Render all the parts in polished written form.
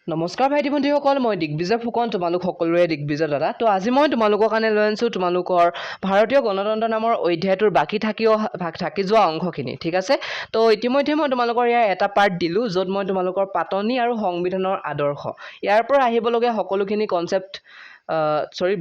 নমস্কাৰ ভাইটি ভণ্টিসকল, মই দিগ্বিজয় ফুকন, তোমালোক সকলোৰে দিগ্বিজয় দাদা। তো আজি মই তোমালোকৰ কাৰণে লৈ আনিছোঁ তোমালোকৰ ভাৰতীয় গণতন্ত্ৰ নামৰ অধ্যায়টোৰ বাকী থাকি যোৱা অংশখিনি, ঠিক আছে। তো ইতিমধ্যে মই তোমালোকৰ ইয়াৰ এটা পাৰ্ট দিলোঁ, য'ত মই তোমালোকৰ পাতনি আৰু সংবিধানৰ আদৰ্শ ইয়াৰ পৰা আহিবলগীয়া সকলোখিনি কনচেপ্ট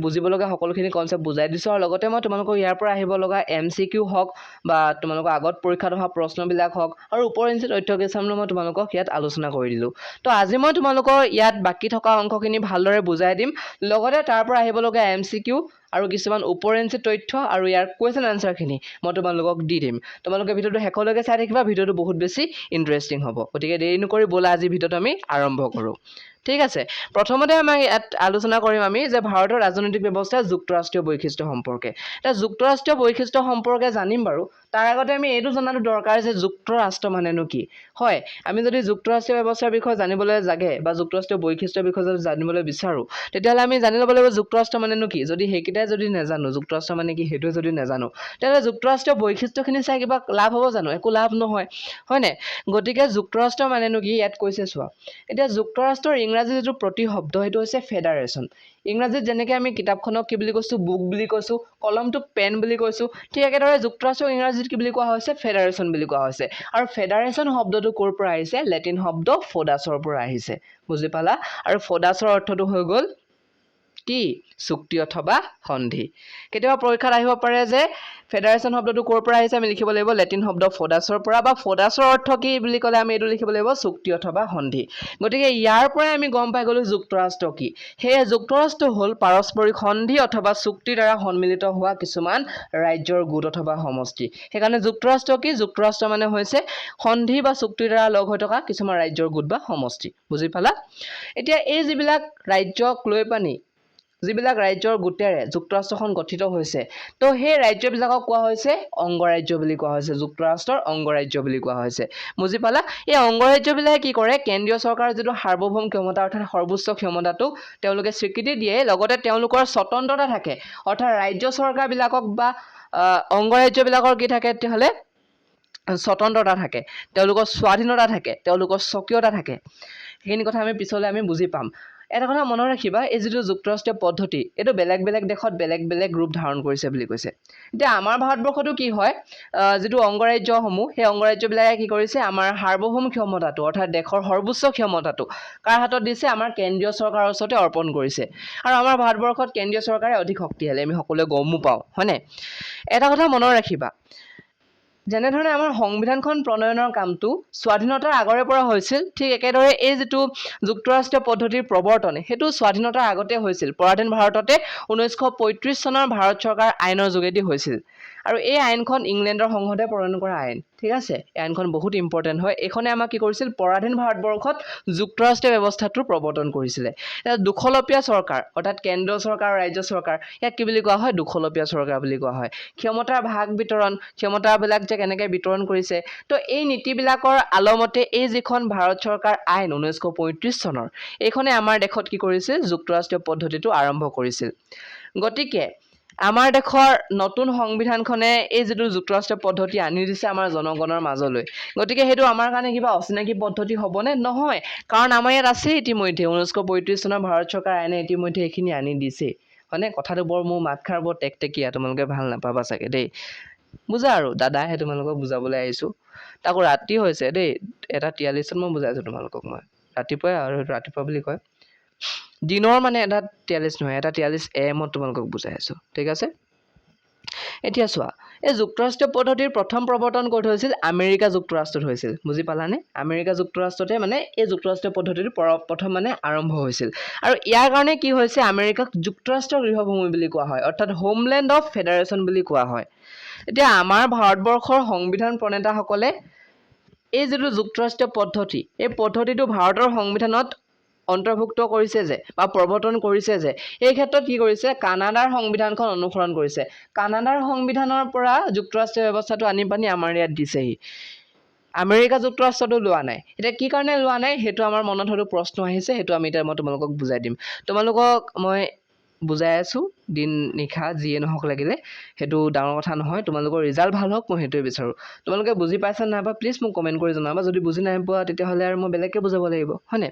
বুজিবলগা সকলোখিনি কনচেপ্ট বুজাই দিছোঁ। আৰু লগতে মই তোমালোকক ইয়াৰ পৰা আহিব লগা MCQ হওক বা তোমালোকৰ আগত পৰীক্ষাত অহা প্ৰশ্নবিলাক হওক আৰু ওপৰঞ্চি তথ্য কিছুমান মই তোমালোকক ইয়াত আলোচনা কৰি দিলোঁ। তো আজি মই তোমালোকৰ ইয়াত বাকী থকা অংশখিনি ভালদৰে বুজাই দিম, লগতে তাৰ পৰা আহিবলগা MCQ আৰু কিছুমান ওপৰঞ্চি তথ্য আৰু ইয়াৰ কুৱেশ্যন আনচাৰখিনি মই তোমালোকক দি দিম। তোমালোকে ভিডিঅ'টো শেষলৈকে চাই থাকিবা, ভিডিঅ'টো বহুত বেছি ইণ্টাৰেষ্টিং হ'ব। গতিকে দেৰি নকৰি ব'লা আজি ভিডিঅ'টো আমি আৰম্ভ কৰোঁ। ঠিক আছে, প্ৰথমতে আমি ইয়াত আলোচনা কৰিম আমি যে ভাৰতৰ ৰাজনৈতিক ব্যৱস্থা যুক্তৰাষ্ট্ৰীয় বৈশিষ্ট্য সম্পৰ্কে। এতিয়া যুক্তৰাষ্ট্ৰীয় বৈশিষ্ট্য সম্পৰ্কে জানিম বাৰু, তাৰ আগতে আমি এইটো জনাটো দৰকাৰ যে যুক্তৰাষ্ট্ৰ মানেনো কি। হয়, আমি যদি যুক্তৰাষ্ট্ৰীয় ব্যৱস্থাৰ বিষয়ে জানিবলৈ জাগে বা যুক্তৰাষ্ট্ৰীয় বৈশিষ্ট্যৰ বিষয়ে যদি জানিবলৈ বিচাৰোঁ, তেতিয়াহ'লে আমি জানি ল'ব লাগিব যুক্তৰাষ্ট্ৰ মানেনো কি। যদি সেইকেইটাই যদি নাজানো, যুক্তৰাষ্ট্ৰ মানে কি সেইটোৱে যদি নাজানো, তেতিয়াহ'লে যুক্তৰাষ্ট্ৰীয় বৈশিষ্ট্যখিনি চাই কিবা লাভ হ'ব জানো? একো লাভ নহয়, হয়নে? গতিকে যুক্তৰাষ্ট্ৰ মানেনো কি ইয়াত কৈছে চোৱা। এতিয়া যুক্তৰাষ্ট্ৰৰ ইংৰাজী যিটো প্ৰতিশব্দ সেইটো হৈছে ফেডাৰেশ্যন। ইংৰাজীত যেনেকৈ আমি কিতাপখনক কি বুলি কৈছোঁ? বুক বুলি কৈছোঁ, কলমটোক পেন বুলি কৈছোঁ, ঠিক একেদৰে যুক্তৰাষ্ট্ৰৰ ইংৰাজীত কি বুলি কোৱা হৈছে? ফেডাৰেশ্যন বুলি কোৱা হৈছে। আৰু ফেডাৰেশ্যন শব্দটো ক'ৰ পৰা আহিছে? লেটিন শব্দ ফ'ডাছৰ পৰা আহিছে, বুজি পালা? আৰু ফ'ডাছৰ অৰ্থটো হৈ গ'ল কি? চুক্তি অথবা সন্ধি। কেতিয়াবা পৰীক্ষাত আহিব পাৰে যে ফেডাৰেশ্যন শব্দটো ক'ৰ পৰা আহিছে, আমি লিখিব লাগিব লেটিন শব্দ ফ'ডাছৰ পৰা, বা ফ'ডাছৰ অৰ্থ কি বুলি ক'লে আমি এইটো লিখিব লাগিব চুক্তি অথবা সন্ধি। গতিকে ইয়াৰ পৰাই আমি গম পাই গ'লোঁ যুক্তৰাষ্ট্ৰ কি। সেয়ে যুক্তৰাষ্ট্ৰ হ'ল পাৰস্পৰিক সন্ধি অথবা চুক্তিৰ দ্বাৰা সন্মিলিত হোৱা কিছুমান ৰাজ্যৰ গোট অথবা সমষ্টি। সেইকাৰণে যুক্তৰাষ্ট্ৰ কি? যুক্তৰাষ্ট্ৰ মানে হৈছে সন্ধি বা চুক্তিৰ দ্বাৰা লগ হৈ থকা কিছুমান ৰাজ্যৰ গোট বা সমষ্টি, বুজি পালা? এতিয়া এই যিবিলাক ৰাজ্যক লৈ পানি যিবিলাক ৰাজ্যৰ গোটেৰে যুক্তৰাষ্ট্ৰখন গঠিত হৈছে, তো সেই ৰাজ্যবিলাকক কোৱা হৈছে অংগৰাজ্য বুলি কোৱা হৈছে। যুক্তৰাষ্ট্ৰৰ অংগৰাজ্য বুলি কোৱা হৈছে, বুজি পালা? এই অংগৰাজ্যবিলাকে কি কৰে? কেন্দ্ৰীয় চৰকাৰৰ যিটো সাৰ্বভৌম ক্ষমতা অৰ্থাৎ সৰ্বোচ্চ ক্ষমতাটোক তেওঁলোকে স্বীকৃতি দিয়ে, লগতে তেওঁলোকৰ স্বতন্ত্ৰতা থাকে। অৰ্থাৎ ৰাজ্য চৰকাৰবিলাকক বা অংগৰাজ্যবিলাকৰ কি থাকে তেতিয়াহ'লে? স্বতন্ত্ৰতা থাকে, তেওঁলোকৰ স্বাধীনতা থাকে, তেওঁলোকৰ স্বকীয়তা থাকে। সেইখিনি কথা আমি পিছলৈ আমি বুজি পাম। এটা কথা মনত ৰাখিবা, এই যিটো যুক্তৰাষ্ট্ৰীয় পদ্ধতি এইটো বেলেগ বেলেগ দেশত বেলেগ বেলেগ ৰূপ ধাৰণ কৰিছে বুলি কৈছে। এতিয়া আমাৰ ভাৰতবৰ্ষতো কি হয়, যিটো অংগৰাজ্যসমূহ, সেই অংগৰাজ্যবিলাকে কি কৰিছে? আমাৰ সাৰ্বভৌম ক্ষমতাটো অৰ্থাৎ দেশৰ সৰ্বোচ্চ ক্ষমতাটো কাৰ হাতত দিছে? আমাৰ কেন্দ্ৰীয় চৰকাৰৰ ওচৰতে অৰ্পণ কৰিছে। আৰু আমাৰ ভাৰতবৰ্ষত কেন্দ্ৰীয় চৰকাৰে অধিক শক্তিশালী, আমি সকলোৱে গমো পাওঁ, হয়নে? এটা কথা মনত ৰাখিবা, যেনেধৰণে আমাৰ সংবিধানখন প্ৰণয়নৰ কামটো স্বাধীনতাৰ আগৰে পৰা হৈছিল, ঠিক একেদৰে এই যিটো যুক্তৰাষ্ট্ৰীয় পদ্ধতিৰ প্ৰৱৰ্তন সেইটো স্বাধীনতাৰ আগতে হৈছিল। পৰাধীন ভাৰততে 1935 চনৰ ভাৰত চৰকাৰ আইনৰ যোগেদি হৈছিল। আৰু এই আইনখন ইংলেণ্ডৰ সংসদে প্ৰণয়ন কৰা আইন, ঠিক আছে? এই আইনখন বহুত ইম্পৰ্টেণ্ট হয়। এইখনে আমাক কি কৰিছিল? পৰাধীন ভাৰতবৰ্ষত যুক্তৰাষ্ট্ৰীয় ব্যৱস্থাটোৰ প্ৰৱৰ্তন কৰিছিলে। এতিয়া দুখলপীয়া চৰকাৰ অৰ্থাৎ কেন্দ্ৰীয় চৰকাৰ আৰু ৰাজ্য চৰকাৰ, ইয়াক কি বুলি কোৱা হয়? দুখলপীয়া চৰকাৰ বুলি কোৱা হয়। ক্ষমতাৰ ভাগ বিতৰণ, ক্ষমতাবিলাক যে কেনেকৈ বিতৰণ কৰিছে, তো এই নীতিবিলাকৰ আলমতে এই যিখন ভাৰত চৰকাৰ আইন 1935 চনৰ, এইখনে আমাৰ দেশত কি কৰিছিল? যুক্তৰাষ্ট্ৰীয় পদ্ধতিটো আৰম্ভ কৰিছিল। গতিকে আমাৰ দেশৰ নতুন সংবিধানখনে এই যিটো যুক্তৰাষ্ট্ৰীয় পদ্ধতি আনি দিছে আমাৰ জনগণৰ মাজলৈ, গতিকে সেইটো আমাৰ কাৰণে কিবা অচিনাকি পদ্ধতি হ'বনে? নহয়, কাৰণ আমাৰ ইয়াত আছে ইতিমধ্যে 1935 চনৰ ভাৰত চৰকাৰ আইনে ইতিমধ্যে এইখিনি আনি দিছে, হয়নে? কথাটো বৰ মোৰ মাতষাৰ বৰ টেকটেকীয়া, তোমালোকে ভাল নাপাবা চাগে দেই। বুজা আৰু দাদাহে তোমালোকক বুজাবলৈ আহিছোঁ, তাকো ৰাতি হৈছে দেই। 1:43 মই বুজাইছোঁ তোমালোকক, মই ৰাতিপুৱাই, আৰু ৰাতিপুৱা বুলি কয় দিনৰ মানে 1:43 নহয়, 1:43 AM তোমালোকক বুজাই আছোঁ, ঠিক আছে? এতিয়া চোৱা, এই যুক্তৰাষ্ট্ৰীয় পদ্ধতিৰ প্ৰথম প্ৰৱৰ্তন ক'ত হৈছিল? আমেৰিকা যুক্তৰাষ্ট্ৰত হৈছিল, বুজি পালানে? আমেৰিকা যুক্তৰাষ্ট্ৰতে মানে এই যুক্তৰাষ্ট্ৰীয় পদ্ধতিটো প্ৰথম মানে আৰম্ভ হৈছিল। আৰু ইয়াৰ কাৰণে কি হৈছে? আমেৰিকাক যুক্তৰাষ্ট্ৰৰ গৃহভূমি বুলি কোৱা হয়, অৰ্থাৎ হোমলেণ্ড অফ ফেডাৰেশ্যন বুলি কোৱা হয়। এতিয়া আমাৰ ভাৰতবৰ্ষৰ সংবিধান প্ৰণেতাসকলে এই যিটো যুক্তৰাষ্ট্ৰীয় পদ্ধতি, এই পদ্ধতিটো ভাৰতৰ সংবিধানত অন্তৰ্ভুক্ত কৰিছে যে বা প্ৰৱৰ্তন কৰিছে যে, এই ক্ষেত্ৰত কি কৰিছে? কানাডাৰ সংবিধানখন অনুসৰণ কৰিছে। কানাডাৰ সংবিধানৰ পৰা যুক্তৰাষ্ট্ৰীয় ব্যৱস্থাটো আনি পানি আমাৰ ইয়াত দিছেহি। আমেৰিকা যুক্তৰাষ্ট্ৰটো লোৱা নাই। এতিয়া কি কাৰণে লোৱা নাই সেইটো আমাৰ মনত হয়তো প্ৰশ্ন আহিছে, সেইটো আমি এতিয়া মই তোমালোকক বুজাই দিম। তোমালোকক মই বুজাই আছোঁ, দিন নিশা যিয়ে নহওক লাগিলে সেইটো ডাঙৰ কথা নহয় তোমালোকৰ ৰিজাল্ট ভাল হওক মই সেইটোৱে বিচাৰোঁ তোমালোকে বুজি পাইছা নাই বা প্লিজ মোক কমেণ্ট কৰি জনাবা যদি বুজি নাই পোৱা তেতিয়াহ'লে আৰু মই বেলেগকৈ বুজাব লাগিব হয়নে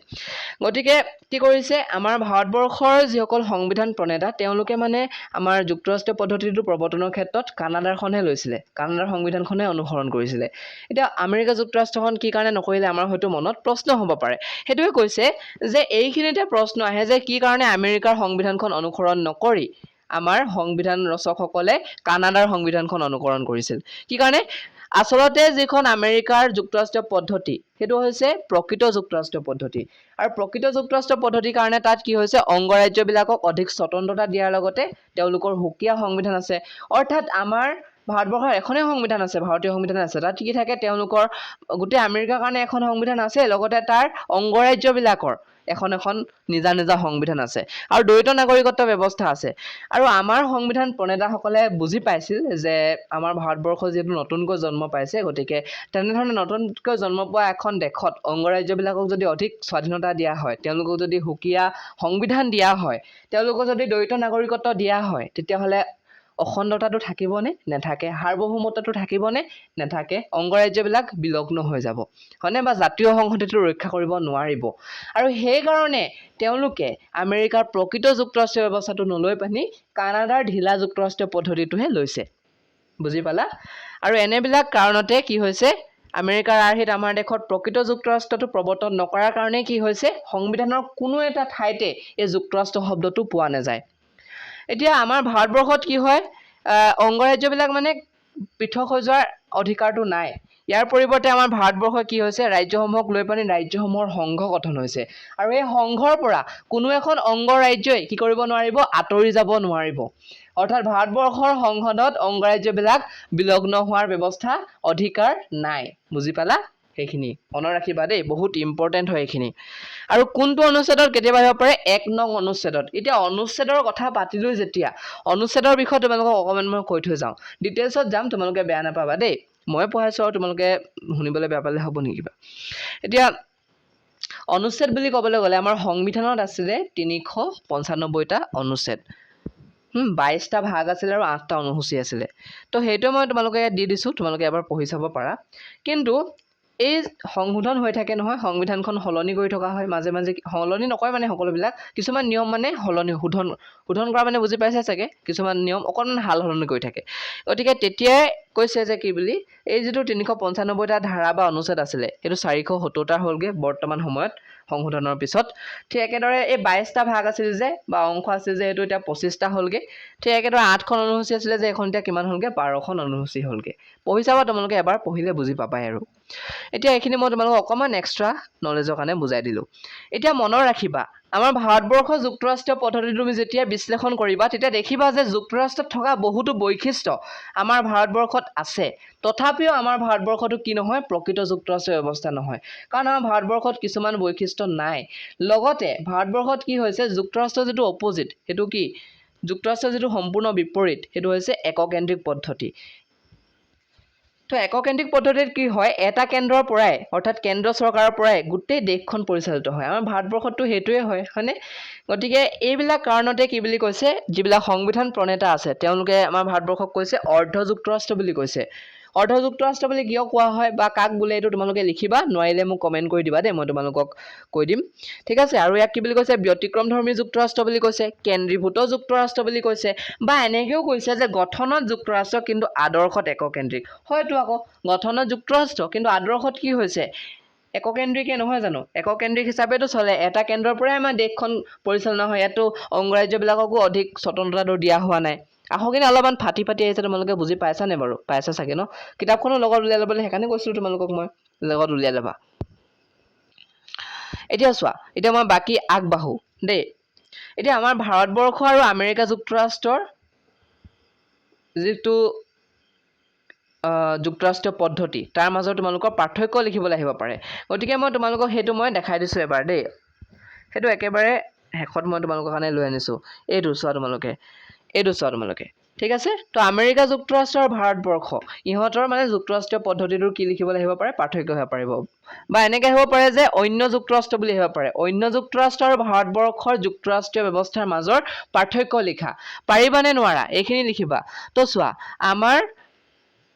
গতিকে কি কৰিছে আমাৰ ভাৰতবৰ্ষৰ যিসকল সংবিধান প্ৰণেতা তেওঁলোকে মানে আমাৰ যুক্তৰাষ্ট্ৰীয় পদ্ধতিটো প্ৰৱৰ্তনৰ ক্ষেত্ৰত কানাডাৰখনহে লৈছিলে কানাডাৰ সংবিধানখনে অনুসৰণ কৰিছিলে এতিয়া আমেৰিকা যুক্তৰাষ্ট্ৰখন কি কাৰণে নকৰিলে আমাৰ হয়তো মনত প্ৰশ্ন হ'ব পাৰে সেইটোৱে কৈছে যে এইখিনিতে প্ৰশ্ন আহে যে কি কাৰণে আমেৰিকাৰ সংবিধানখন অনুসৰণ নকৰি আমাৰ সংবিধান ৰচকসকলে কানাডাৰ সংবিধানখন অনুসৰণ কৰিছিল কি কাৰণে আচলতে যিখন আমেৰিকাৰ যুক্তৰাষ্ট্ৰীয় পদ্ধতি সেইটো হৈছে প্ৰকৃত যুক্তৰাষ্ট্ৰীয় পদ্ধতি আৰু প্ৰকৃত যুক্তৰাষ্ট্ৰীয় পদ্ধতিৰ কাৰণে তাত কি হৈছে অংগৰাজ্যবিলাকক অধিক স্বতন্ত্ৰতা দিয়াৰ লগতে তেওঁলোকৰ সুকীয়া সংবিধান আছে অৰ্থাৎ আমাৰ ভাৰতবৰ্ষৰ এখনেই সংবিধান আছে ভাৰতীয় সংবিধান আছে তাত কি থাকে তেওঁলোকৰ গোটেই আমেৰিকাৰ কাৰণে এখন সংবিধান আছে লগতে তাৰ অংগৰাজ্যবিলাকৰ এখন নিজা নিজা সংবিধান আছে আৰু দ্বৈত নাগৰিকত্ব ব্যৱস্থা আছে আৰু আমাৰ সংবিধান প্ৰণেতাসকলে বুজি পাইছিল যে আমাৰ ভাৰতবৰ্ষ যিহেতু নতুনকৈ জন্ম পাইছে গতিকে তেনেধৰণে নতুনকৈ জন্ম পোৱা এখন দেশত অংগৰাজ্যবিলাকক যদি অধিক স্বাধীনতা দিয়া হয় তেওঁলোকক যদি সুকীয়া সংবিধান দিয়া হয় তেওঁলোকক যদি দ্বৈত নাগৰিকত্ব দিয়া হয় তেতিয়াহ'লে অখণ্ডতাটো থাকিবনে নেথাকে সাৰ্বভৌমত্বটো থাকিবনে নেথাকে অংগৰাজ্যবিলাক বিলগ্ন হৈ যাব হয়নে বা জাতীয় সংহতিটো ৰক্ষা কৰিব নোৱাৰিব আৰু সেইকাৰণে তেওঁলোকে আমেৰিকাৰ প্ৰকৃত যুক্তৰাষ্ট্ৰীয় ব্যৱস্থাটো নলৈ পানি কানাডাৰ ঢিলা যুক্তৰাষ্ট্ৰীয় পদ্ধতিটোহে লৈছে বুজি পালা আৰু এনেবিলাক কাৰণতে কি হৈছে আমেৰিকাৰ আৰ্হিত আমাৰ দেশত প্ৰকৃত যুক্তৰাষ্ট্ৰটো প্ৰৱৰ্তন নকৰাৰ কাৰণে কি হৈছে সংবিধানৰ কোনো এটা ঠাইতে এই যুক্তৰাষ্ট্ৰ শব্দটো পোৱা নাযায় এতিয়া আমাৰ ভাৰতবৰ্ষত কি হয় অংগৰাজ্যবিলাক মানে পৃথক হৈ যোৱাৰ অধিকাৰটো নাই ইয়াৰ পৰিৱৰ্তে আমাৰ ভাৰতবৰ্ষই কি হৈছে ৰাজ্যসমূহক লৈ পানি ৰাজ্যসমূহৰ সংঘ গঠন হৈছে আৰু এই সংঘৰ পৰা কোনো এখন অংগৰাজ্যই কি কৰিব নোৱাৰিব আঁতৰি যাব নোৱাৰিব অৰ্থাৎ ভাৰতবৰ্ষৰ সংসদত অংগৰাজ্যবিলাক বিলগ্ন হোৱাৰ ব্যৱস্থা অধিকাৰ নাই বুজি পালা সেইখিনি মনত ৰাখিবা দেই বহুত ইম্পৰ্টেণ্ট হয় এইখিনি আৰু কোনটো অনুচ্ছেদত কেতিয়াবা আহিব পাৰে 1 নং অনুচ্ছেদত এতিয়া অনুচ্ছেদৰ কথা পাতিলৈ যেতিয়া অনুচ্ছেদৰ বিষয়ে তোমালোকক অকণমান মই কৈ থৈ যাওঁ ডিটেইলছত যাম তোমালোকে বেয়া নাপাবা দেই মই পঢ়াইছোঁ আৰু তোমালোকে শুনিবলৈ বেয়া পালে হ'ব নেকি কিবা এতিয়া অনুচ্ছেদ বুলি ক'বলৈ গ'লে আমাৰ সংবিধানত আছিলে 395টা অনুচ্ছেদ 22টা ভাগ আছিল আৰু 8টা অনুসূচী আছিলে তো সেইটো মই তোমালোকে দি দিছোঁ তোমালোকে এবাৰ পঢ়ি চাব পাৰা কিন্তু এই সংশোধন হৈ থাকে নহয় সংবিধানখন সলনি কৰি থকা হয় মাজে মাজে সলনি নকৰে মানে সকলোবিলাক কিছুমান নিয়ম মানে সলনি শোধন কৰা মানে বুজি পাইছে চাগে কিছুমান নিয়ম অকণমান হাল সলনি কৰি থাকে গতিকে তেতিয়াই কৈছে যে কি বুলি এই যিটো 395টা ধাৰা বা অনুচ্ছেদ আছিলে সেইটো 470টা হ'লগৈ বৰ্তমান সময়ত সংশোধনৰ পিছত ঠিক একেদৰে এই 22টা ভাগ আছিল যে বা অংশ আছিল যে এইটো এতিয়া 25টা হ'লগৈ ঠিক একেদৰে 8খন অনুসূচী আছিলে যে এখন এতিয়া কিমান হ'লগৈ 12খন অনুসূচী হ'লগৈ পঢ়ি চাবা তোমালোকে এবাৰ পঢ়িলে বুজি পাবাই আৰু এতিয়া এইখিনি মই তোমালোকক অকণমান এক্সট্ৰা নলেজৰ কাৰণে বুজাই দিলোঁ এতিয়া মনত ৰাখিবা আমাৰ ভাৰতবৰ্ষ যুক্তৰাষ্ট্ৰীয় পদ্ধতি তুমি যেতিয়া বিশ্লেষণ কৰিবা তেতিয়া দেখিবা যে যুক্তৰাষ্ট্ৰত থকা বহুতো বৈশিষ্ট্য আমাৰ ভাৰতবৰ্ষত আছে তথাপিও আমাৰ ভাৰতবৰ্ষটো কি নহয় প্ৰকৃত যুক্তৰাষ্ট্ৰীয় ব্যৱস্থা নহয় কাৰণ আমাৰ ভাৰতবৰ্ষত কিছুমান বৈশিষ্ট্য নাই লগতে ভাৰতবৰ্ষত কি হৈছে যুক্তৰাষ্ট্ৰৰ যিটো অপজিট সেইটো কি যুক্তৰাষ্ট্ৰৰ যিটো সম্পূৰ্ণ বিপৰীত সেইটো হৈছে এককেন্দ্ৰিক পদ্ধতি তো এককেন্দ্ৰিক পদ্ধতিত কি হয় এটা কেন্দ্ৰৰ পৰাই অৰ্থাৎ কেন্দ্ৰ চৰকাৰৰ পৰাই গোটেই দেশখন পৰিচালিত হয় আমাৰ ভাৰতবৰ্ষততো সেইটোৱে হয়নে গতিকে এইবিলাক কাৰণতে কি বুলি কৈছে যিবিলাক সংবিধান প্ৰণেতা আছে তেওঁলোকে আমাৰ ভাৰতবৰ্ষক কৈছে অৰ্ধ যুক্তৰাষ্ট্ৰ বুলি কৈছে অৰ্ধ যুক্তৰাষ্ট্ৰ বুলি কিয় কোৱা হয় বা কাক বোলে এইটো তোমালোকে লিখিবা নোৱাৰিলে মোক কমেণ্ট কৰি দিবা দেই মই তোমালোকক কৈ দিম ঠিক আছে আৰু ইয়াক কি বুলি কৈছে ব্যতিক্ৰমধৰ্মী যুক্তৰাষ্ট্ৰ বুলি কৈছে কেন্দ্ৰীভূত যুক্তৰাষ্ট্ৰ বুলি কৈছে বা এনেকৈও কৈছে যে গঠনত যুক্তৰাষ্ট্ৰ কিন্তু আদৰ্শত এককেন্দ্ৰিক হয়তো আকৌ গঠনত যুক্তৰাষ্ট্ৰ কিন্তু আদৰ্শত কি হৈছে এককেন্দ্ৰিকে নহয় জানো এককেন্দ্ৰিক হিচাপেতো চলে এটা কেন্দ্ৰৰ পৰাই আমাৰ দেশখন পৰিচালনা হয় ইয়াতো অংগৰাজ্যবিলাককো অধিক স্বতন্ত্ৰতা দিয়া হোৱা নাই আহোকিনে অলপমান ফাটি আহিছে তোমালোকে বুজি পাইছানে বাৰু পাইছা চাগে ন কিতাপখনো লগত উলিয়াই ল'বলৈ সেইকাৰণে কৈছিলোঁ তোমালোকক মই লগত উলিয়াই ল'বা এতিয়া চোৱা এতিয়া মই বাকী আগবাঢ়ো দেই এতিয়া আমাৰ ভাৰতবৰ্ষ আৰু আমেৰিকা যুক্তৰাষ্ট্ৰৰ যিটো যুক্তৰাষ্ট্ৰীয় পদ্ধতি তাৰ মাজত তোমালোকৰ পাৰ্থক্য লিখিবলৈ আহিব পাৰে গতিকে মই তোমালোকক সেইটো মই দেখাই দিছোঁ এবাৰ দেই সেইটো একেবাৰে শেষত মই তোমালোকৰ কাৰণে লৈ আনিছোঁ এইটো চোৱা তোমালোকে ঠিক আছে তো আমেৰিকা যুক্তৰাষ্ট্ৰ আৰু ভাৰতবৰ্ষ ইহঁতৰ মানে যুক্তৰাষ্ট্ৰীয় পদ্ধতিটোৰ কি লিখিবলৈ আহিব পাৰে পাৰ্থক্য হ'ব পাৰিব বা এনেকৈ হ'ব পাৰে যে অন্য যুক্তৰাষ্ট্ৰ বুলি আহিব পাৰে অন্য যুক্তৰাষ্ট্ৰ আৰু ভাৰতবৰ্ষৰ যুক্তৰাষ্ট্ৰীয় ব্যৱস্থাৰ মাজৰ পাৰ্থক্য লিখা পাৰিবানে নোৱাৰা এইখিনি লিখিবা তো চোৱা আমাৰ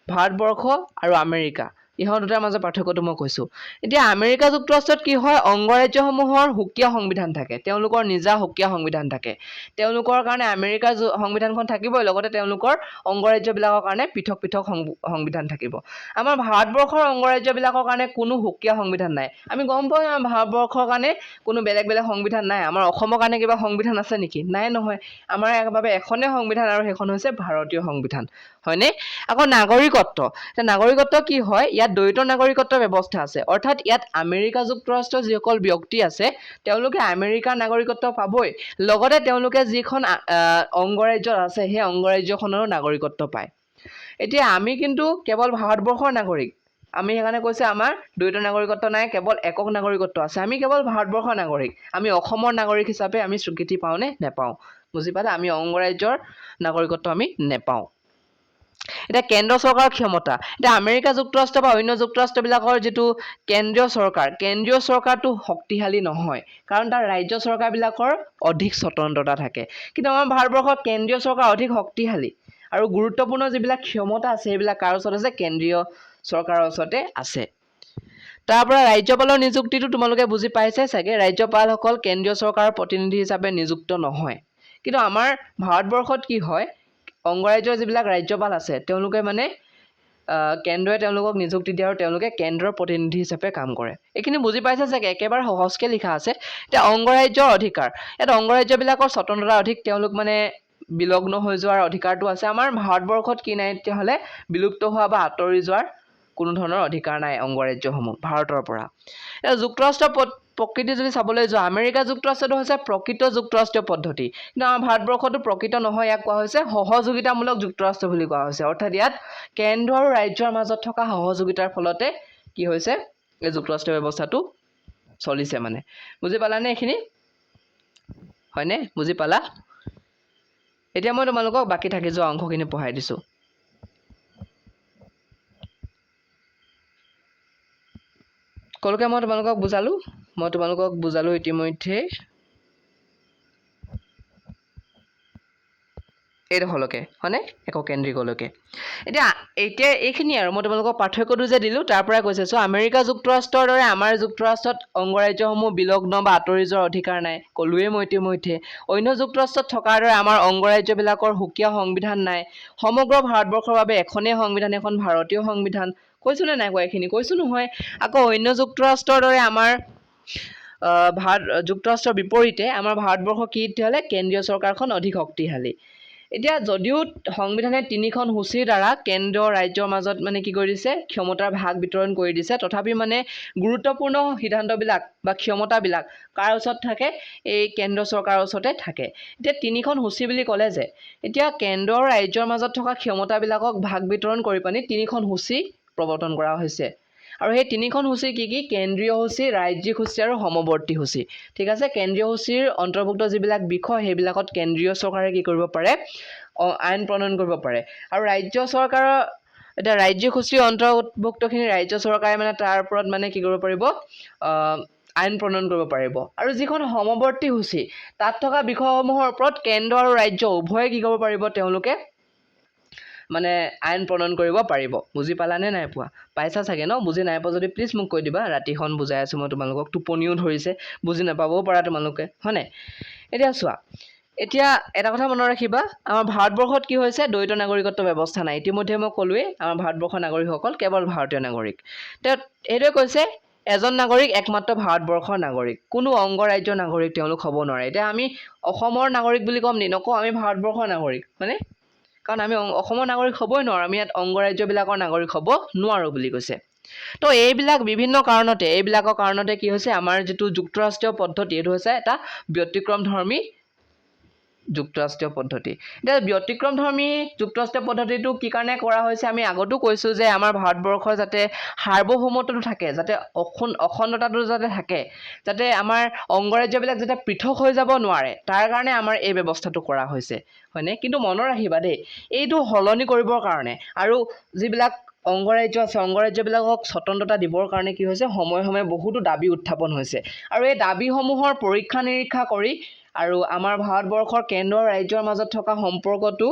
ভাৰতবৰ্ষ আৰু আমেৰিকা ইহঁত দুটাৰ মাজৰ পাৰ্থক্যটো মই কৈছোঁ এতিয়া আমেৰিকা যুক্তৰাষ্ট্ৰত কি হয় অংগৰাজ্যসমূহৰ সুকীয়া সংবিধান থাকে তেওঁলোকৰ নিজা সুকীয়া সংবিধান থাকে তেওঁলোকৰ কাৰণে আমেৰিকাৰ সংবিধানখন থাকিবই লগতে তেওঁলোকৰ অংগৰাজ্যবিলাকৰ কাৰণে পৃথক পৃথক সংবিধান থাকিব আমাৰ ভাৰতবৰ্ষৰ অংগৰাজ্যবিলাকৰ কাৰণে কোনো সুকীয়া সংবিধান নাই আমি গম পাওঁ আমাৰ ভাৰতবৰ্ষৰ কাৰণে কোনো বেলেগ বেলেগ সংবিধান নাই আমাৰ অসমৰ কাৰণে কিবা সংবিধান আছে নেকি নাই নহয় আমাৰ একবাৰে এখনেই সংবিধান আৰু সেইখন হৈছে ভাৰতীয় সংবিধান হয়নে আকৌ নাগৰিকত্ব নাগৰিকত্ব কি হয় ইয়াত দ্বৈত নাগৰিকত্ব ব্যৱস্থা আছে অৰ্থাৎ ইয়াত আমেৰিকা যুক্তৰাষ্ট্ৰৰ যিসকল ব্যক্তি আছে তেওঁলোকে আমেৰিকাৰ নাগৰিকত্ব পাবই লগতে তেওঁলোকে যিখন অংগৰাজ্যত আছে সেই অংগৰাজ্যখনৰো নাগৰিকত্ব পায় এতিয়া আমি কিন্তু কেৱল ভাৰতবৰ্ষৰ নাগৰিক আমি সেইকাৰণে কৈছে আমাৰ দ্বৈত নাগৰিকত্ব নাই কেৱল একক নাগৰিকত্ব আছে আমি কেৱল ভাৰতবৰ্ষৰ নাগৰিক আমি অসমৰ নাগৰিক হিচাপে আমি স্বীকৃতি পাওঁনে নেপাওঁ বুজি পালে আমি অংগৰাজ্যৰ নাগৰিকত্ব আমি নেপাওঁ এতিয়া কেন্দ্ৰ চৰকাৰৰ ক্ষমতা এতিয়া আমেৰিকা যুক্তৰাষ্ট্ৰ বা অন্য যুক্তৰাষ্ট্ৰবিলাকৰ যিটো কেন্দ্ৰীয় চৰকাৰটো শক্তিশালী নহয় কাৰণ তাৰ ৰাজ্য চৰকাৰবিলাকৰ অধিক স্বতন্ত্ৰতা থাকে কিন্তু আমাৰ ভাৰতবৰ্ষৰ কেন্দ্ৰীয় চৰকাৰ অধিক শক্তিশালী আৰু গুৰুত্বপূৰ্ণ যিবিলাক ক্ষমতা আছে সেইবিলাক কাৰ ওচৰত আছে কেন্দ্ৰীয় চৰকাৰৰ ওচৰতে আছে তাৰ পৰা ৰাজ্যপালৰ নিযুক্তিটো তোমালোকে বুজি পাইছে চাগে ৰাজ্যপালসকল কেন্দ্ৰীয় চৰকাৰৰ প্ৰতিনিধি হিচাপে নিযুক্ত নহয় কিন্তু আমাৰ ভাৰতবৰ্ষত কি হয় অংগৰাজ্যৰ যিবিলাক ৰাজ্যপাল আছে তেওঁলোকে মানে কেন্দ্ৰই তেওঁলোকক নিযুক্তি দিয়ে আৰু তেওঁলোকে কেন্দ্ৰৰ প্ৰতিনিধি হিচাপে কাম কৰে এইখিনি বুজি পাইছে চাগে একেবাৰে সহজকৈ লিখা আছে এতিয়া অংগৰাজ্যৰ অধিকাৰ ইয়াত অংগৰাজ্যবিলাকৰ স্বতন্ত্ৰতা অধিক তেওঁলোক মানে বিলগ্ন হৈ যোৱাৰ অধিকাৰটো আছে আমাৰ ভাৰতবৰ্ষত কি নাই তেতিয়াহ'লে বিলুপ্ত হোৱা বা আঁতৰি যোৱাৰ কোনো ধৰণৰ অধিকাৰ নাই অংগৰাজ্যসমূহ ভাৰতৰ পৰা এতিয়া যুক্তৰাষ্ট্ৰ প্ৰকৃতি যদি চাবলৈ যোৱা আমেৰিকা যুক্তৰাষ্ট্ৰটো হৈছে প্ৰকৃত যুক্তৰাষ্ট্ৰীয় পদ্ধতি কিন্তু আমাৰ ভাৰতবৰ্ষতো প্ৰকৃত নহয় ইয়াক কোৱা হৈছে সহযোগিতামূলক যুক্তৰাষ্ট্ৰ বুলি কোৱা হৈছে অৰ্থাৎ ইয়াত কেন্দ্ৰ আৰু ৰাজ্যৰ মাজত থকা সহযোগিতাৰ ফলতে কি হৈছে এই যুক্তৰাষ্ট্ৰীয় ব্যৱস্থাটো চলিছে মানে বুজি পালানে এইখিনি হয়নে বুজি পালা এতিয়া মই তোমালোকক বাকী থাকি যোৱা অংশখিনি পঢ়াই দিছোঁ কলকে মই তোমালোকক বুজালো ইতিমধ্যে এইডোখৰলৈকে হয়নে এককেন্দ্ৰিকলৈকে এতিয়া এইখিনি আৰু মই তোমালোকক পাৰ্থক্যটো যে দিলোঁ তাৰ পৰাই কৈছে চ' আমেৰিকা যুক্তৰাষ্ট্ৰৰ দৰে আমাৰ যুক্তৰাষ্ট্ৰত অংগৰাজ্যসমূহ বিলগ্ন বা আঁতৰি যোৱাৰ অধিকাৰ নাই ক'লোৱে মই ইতিমধ্যে অন্য যুক্তৰাষ্ট্ৰত থকাৰ দৰে আমাৰ অংগৰাজ্যবিলাকৰ সুকীয়া সংবিধান নাই সমগ্ৰ ভাৰতবৰ্ষৰ বাবে এখনেই সংবিধান এখন ভাৰতীয় সংবিধান কৈছোঁ নে নাই কোৱা এইখিনি কৈছোঁ নহয় আকৌ অন্য যুক্তৰাষ্ট্ৰৰ দৰে আমাৰ যুক্তৰাষ্ট্ৰৰ বিপৰীতে আমাৰ ভাৰতবৰ্ষ কি তেতিয়াহ'লে কেন্দ্ৰীয় চৰকাৰখন অধিক শক্তিশালী এতিয়া যদিও সংবিধানে তিনিখন সূচীৰ দ্বাৰা কেন্দ্ৰ ৰাজ্যৰ মাজত মানে কি কৰি দিছে ক্ষমতাৰ ভাগ বিতৰণ কৰি দিছে তথাপি মানে গুৰুত্বপূৰ্ণ সিদ্ধান্তবিলাক বা ক্ষমতাবিলাক কাৰ ওচৰত থাকে এই কেন্দ্ৰ চৰকাৰৰ ওচৰতে থাকে এতিয়া তিনিখন সূচী বুলি ক'লে যে এতিয়া কেন্দ্ৰ আৰু ৰাজ্যৰ মাজত থকা ক্ষমতাবিলাকক ভাগ বিতৰণ কৰি পানি তিনিখন সূচী প্ৰৱৰ্তন কৰা হৈছে আৰু সেই তিনিখন সূচী কি কেন্দ্ৰীয় সূচী ৰাজ্যিক সূচী আৰু সমৱৰ্তী সূচী ঠিক আছে কেন্দ্ৰীয় সূচীৰ অন্তৰ্ভুক্ত যিবিলাক বিষয় সেইবিলাকত কেন্দ্ৰীয় চৰকাৰে কি কৰিব পাৰে আইন প্ৰণয়ন কৰিব পাৰে আৰু ৰাজ্য চৰকাৰৰ এতিয়া ৰাজ্যিক সূচীৰ অন্তৰ্ভুক্তখিনি ৰাজ্য চৰকাৰে মানে তাৰ ওপৰত মানে কি কৰিব পাৰিব আইন প্ৰণয়ন কৰিব পাৰিব আৰু যিখন সমৱৰ্তী সূচী তাত থকা বিষয়সমূহৰ ওপৰত কেন্দ্ৰ আৰু ৰাজ্য উভয়ে কি কৰিব পাৰিব তেওঁলোকে মানে আইন প্ৰণয়ন কৰিব পাৰিব বুজি পালানে নাই পোৱা পাইছা চাগে ন বুজি নাই পোৱা যদি প্লিজ মোক কৈ দিবা ৰাতিখন বুজাই আছোঁ মই তোমালোকক টোপনিও ধৰিছে বুজি নাপাবও পাৰা তোমালোকে হয়নে এতিয়া চোৱা এতিয়া এটা কথা মনত ৰাখিবা আমাৰ ভাৰতবৰ্ষত কি হৈছে দ্বৈত নাগৰিকত্ব ব্যৱস্থা নাই ইতিমধ্যে মই ক'লোৱেই আমাৰ ভাৰতবৰ্ষৰ নাগৰিকসকল কেৱল ভাৰতীয় নাগৰিক এইটোৱে কৈছে এজন নাগৰিক একমাত্ৰ ভাৰতবৰ্ষৰ নাগৰিক কোনো অংগৰাজ্যৰ নাগৰিক তেওঁলোক হ'ব নোৱাৰে এতিয়া আমি অসমৰ নাগৰিক বুলি ক'ম নি নকওঁ আমি ভাৰতবৰ্ষৰ নাগৰিক হয়নে কাৰণ আমি অসমৰ নাগৰিক হ'বই নোৱাৰোঁ আমি ইয়াত অংগৰাজ্যবিলাকৰ নাগৰিক হ'ব নোৱাৰোঁ বুলি কৈছে তো এইবিলাক বিভিন্ন কাৰণতে এইবিলাকৰ কাৰণতে কি হৈছে আমাৰ যিটো যুক্তৰাষ্ট্ৰীয় পদ্ধতি এইটো হৈছে এটা ব্যতিক্ৰমধৰ্মী যুক্তৰাষ্ট্ৰীয় পদ্ধতি এতিয়া ব্যতিক্ৰমধৰ্মী যুক্তৰাষ্ট্ৰীয় পদ্ধতিটো কি কাৰণে কৰা হৈছে আমি আগতো কৈছোঁ যে আমাৰ ভাৰতবৰ্ষৰ যাতে সাৰ্বভৌমত্বটো থাকে যাতে অখণ্ডতাটো যাতে থাকে যাতে আমাৰ অংগৰাজ্যবিলাক যাতে পৃথক হৈ যাব নোৱাৰে তাৰ কাৰণে আমাৰ এই ব্যৱস্থাটো কৰা হৈছে হয়নে কিন্তু মনত ৰাখিবা দেই এইটো সলনি কৰিবৰ কাৰণে আৰু যিবিলাক অংগৰাজ্য আছে অংগৰাজ্যবিলাকক স্বতন্ত্ৰতা দিবৰ কাৰণে কি হৈছে সময়ে সময়ে বহুতো দাবী উত্থাপন হৈছে আৰু এই দাবীসমূহৰ পৰীক্ষা নিৰীক্ষা কৰি আৰু আমাৰ ভাৰতবৰ্ষৰ কেন্দ্ৰ আৰু ৰাজ্যৰ মাজত থকা সম্পৰ্কটো